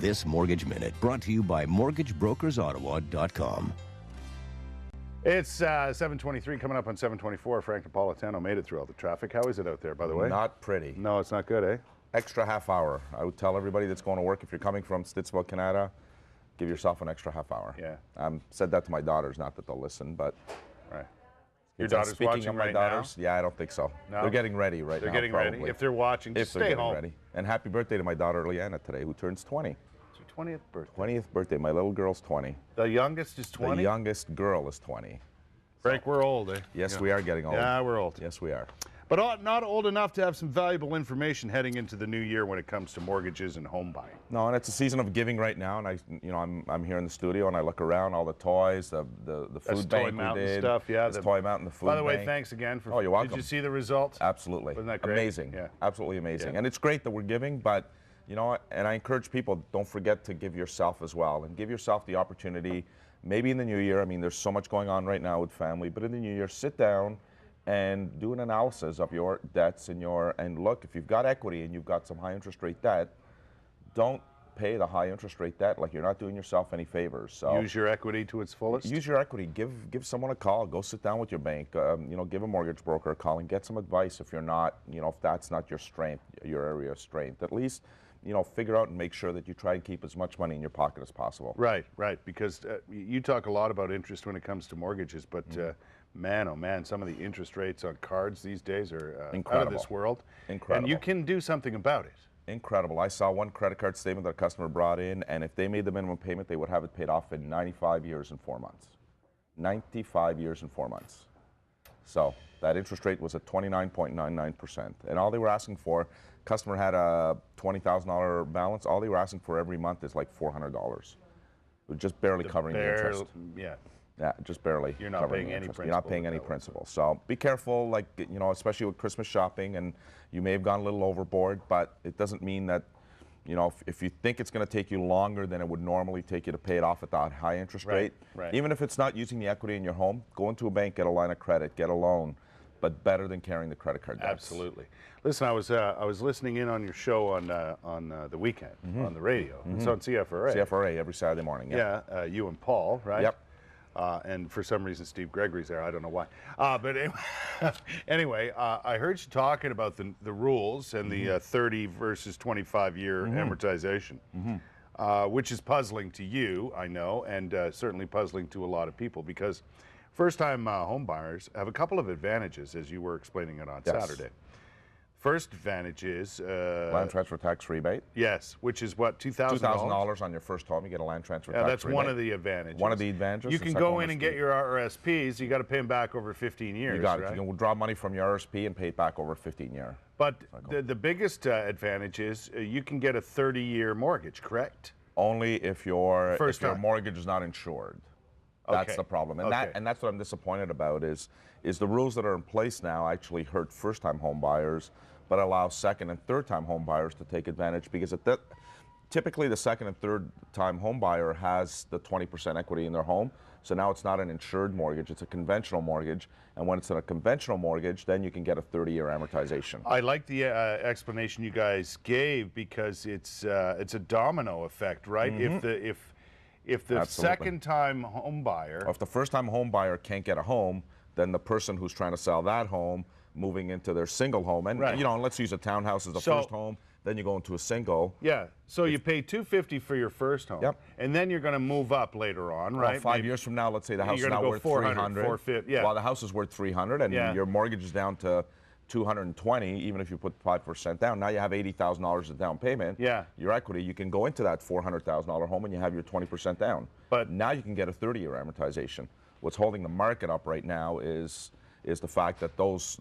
this Mortgage Minute, brought to you by MortgageBrokersOttawa.com. It's 7:23 coming up on 7:24. Frank Napolitano made it through all the traffic. How is it out there, by the way? Not pretty. No, it's not good, eh? Extra half hour. I would tell everybody that's going to work, if you're coming from Stittsville, Canada, give yourself an extra half hour. Yeah. Said that to my daughters, not that they'll listen, but... Right. Your daughter's speaking watching of my right daughters, now? Yeah, I don't think so. No? They're getting ready right now. They're getting probably. ready. If they're watching, just stay home. Ready. And happy birthday to my daughter, Leanna, today, who turns 20. It's your 20th birthday. 20th birthday. My little girl's 20. The youngest is 20? The youngest girl is 20. Frank, we're old, eh? Yes, we are getting old. Yeah, we're old. Yes, we are. But not old enough to have some valuable information heading into the new year when it comes to mortgages and home buying. No, and it's a season of giving right now, and I'm here in the studio and I look around, all the toys, the food bank Toy Mountain we did. stuff, yeah. The Toy Mountain, the food By the way, bank. thanks again for. Oh, you're welcome. Did you see the results? Absolutely. Wasn't that great? Amazing. Yeah. Absolutely amazing. Yeah. And it's great that we're giving, but you know what? And I encourage people, don't forget to give yourself as well, and give yourself the opportunity. Maybe in the new year. I mean, there's so much going on right now with family, but in the new year, sit down and do an analysis of your debts and look, if you've got equity and you've got some high interest rate debt, don't pay the high interest rate debt. Like, you're not doing yourself any favors. So use your equity to its fullest. Use your equity. Give someone a call. Go sit down with your bank. Give a mortgage broker a call and get some advice. If you're not, if that's not your strength, your area of strength, at least figure out and make sure that you try and keep as much money in your pocket as possible. Right. Because you talk a lot about interest when it comes to mortgages, but man, oh man, some of the interest rates on cards these days are out of this world. Incredible. And you can do something about it. Incredible. I saw one credit card statement that a customer brought in, and if they made the minimum payment, they would have it paid off in 95 years and 4 months. 95 years and 4 months. So that interest rate was at 29.99%. And all they were asking for, customer had a $20,000 balance, all they were asking for every month is like $400. We're just barely covering the interest. Yeah, just barely. You're not paying any principal. You're not paying any principal. So be careful, especially with Christmas shopping, and you may have gone a little overboard, but it doesn't mean that, if you think it's going to take you longer than it would normally take you to pay it off at that high interest rate, even if it's not using the equity in your home, go into a bank, get a line of credit, get a loan, but better than carrying the credit card debts. Absolutely. Listen, I was listening in on your show on the weekend on the radio. It's on CFRA. CFRA every Saturday morning. Yeah, you and Paul, right? Yep. And for some reason, Steve Gregory's there. I don't know why. But anyway, I heard you talking about the rules and the 30 versus 25-year amortization, which is puzzling to you, I know, and certainly puzzling to a lot of people, because first-time home buyers have a couple of advantages, as you were explaining it on Saturday. First advantage is land transfer tax rebate. Yes, which is what, $2,000? $2,000 on your first home, you get a land transfer tax rebate. That's one of the advantages. One of the advantages. You can go in and get your RSPs. You got to pay them back over 15 years. You got right? it. You can draw money from your RSP and pay it back over a 15-year. But the biggest advantage is you can get a 30-year mortgage, correct? Only if your mortgage is not insured. That's Okay. the problem, and that's what I'm disappointed about is the rules that are in place now actually hurt first-time home buyers, but allow second and third-time home buyers to take advantage, because typically the second and third-time home buyer has the 20% equity in their home. So now it's not an insured mortgage; it's a conventional mortgage, and when it's in a conventional mortgage, then you can get a 30-year amortization. I like the explanation you guys gave, because it's a domino effect, right? If the second-time home buyer, if the first-time home buyer can't get a home, then the person who's trying to sell that home, moving into their single home, and and let's use a townhouse as the first home, then you go into a single. Yeah. So you pay $250 for your first home, and then you're going to move up later on, right? Well, 5 years from now, let's say the house is now worth $300. Yeah. While the house is worth $300, and your mortgage is down to $220, even if you put 5% down, now you have $80,000 of down payment. Yeah. Your equity, you can go into that $400,000 home and you have your 20% down. But now you can get a 30-year amortization. What's holding the market up right now is the fact that those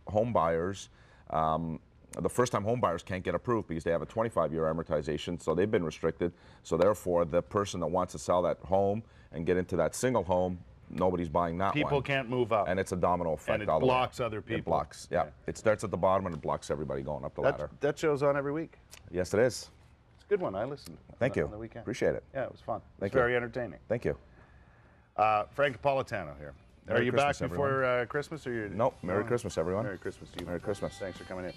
home buyers, the first-time home buyers can't get approved because they have a 25-year amortization, so they've been restricted. So therefore, the person that wants to sell that home and get into that single home, nobody's buying that one. People can't move up. And it's a domino effect. And it blocks other people. It blocks, yeah. It starts at the bottom and it blocks everybody going up the ladder. That show's on every week. Yes, it is. It's a good one. I listened. Thank you. On the weekend. Appreciate it. Yeah, it was fun. Thank you. Very entertaining. Thank you. Frank Napolitano here. Are you back before Christmas? Or Nope. Merry Christmas, everyone. Merry Christmas to you. Merry Christmas. Thanks for coming in.